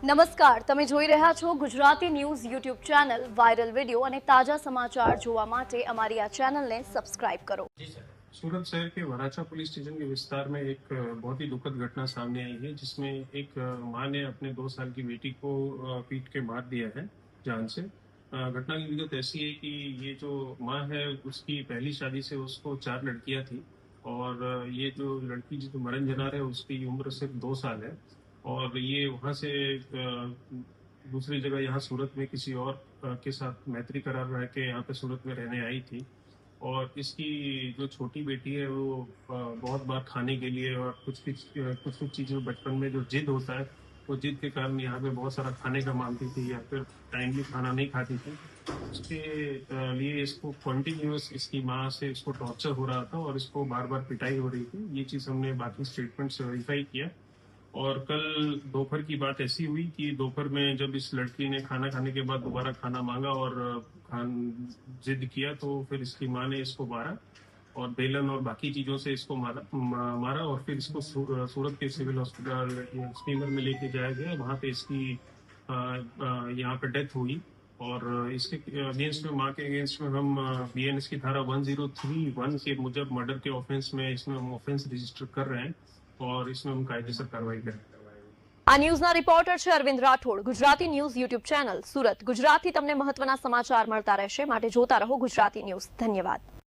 નમસ્કાર, તમે જોઈ રહ્યા છો Gujarati news YouTube channel. Viral video અને તાજા સમાચાર જોવા માટે અમારી આ ચેનલને સબસ્ક્રાઇબ કરો। सूरत शहर के वराछा पुलिस स्टेशन के विस्तार में एक बहुत ही दुखद घटना सामने आई है, जिसमें एक मां ने अपने 2 साल की बेटी को पीट के मार दिया है जान से। घटना की विगत ऐसी है कि ये जो मां है उसकी पहली शादी से उसको 4 लड़कियां थी और ये जो लड़की जो मरण जनार है उसकी उम्र सिर्फ 2 साल है और ये वहां से दूसरी जगह यहाँ सूरत में किसी और के साथ मैत्री करार रह के यहाँ पे सूरत में रहने आई थी। और इसकी जो छोटी बेटी है वो बहुत बार खाने के लिए और कुछ चीज़ें बचपन में जो जिद होता है वो जिद के कारण यहाँ पे बहुत सारा खाने का मांगती थी या फिर टाइमली खाना नहीं खाती थी। उसके लिए इसको कंटिन्यूअस इसकी माँ से इसको टॉर्चर हो रहा था और इसको बार बार पिटाई हो रही थी। ये चीज़ हमने बाकी स्टेटमेंट से वेरीफाई किया और कल दोपहर की बात ऐसी हुई कि दोपहर में जब इस लड़की ने खाना खाने के बाद दोबारा खाना मांगा और जिद किया तो फिर इसकी माँ ने इसको मारा और बेलन और बाकी चीजों से इसको मारा और फिर इसको सूरत के सिविल हॉस्पिटल स्टीमर में लेके जाया गया। वहां पे इसकी यहाँ पे डेथ हुई और इसके अगेंस्ट में माँ के अगेंस्ट में हम बीएनएस की धारा 1031 के मुजब मर्डर के ऑफेंस में इसमें हम ऑफेंस रजिस्टर कर रहे हैं और इसमें हम कायदेसर कार्रवाई करेंगे। આ ન્યૂઝના રિપોર્ટર છે Arvind Rathod. Gujarati news YouTube channel Surat. ગુજરાતથી તમને મહત્વના સમાચાર મળતા રહેશે, માટે જોતા રહો ગુજરાતી ન્યૂઝ। ધન્યવાદ।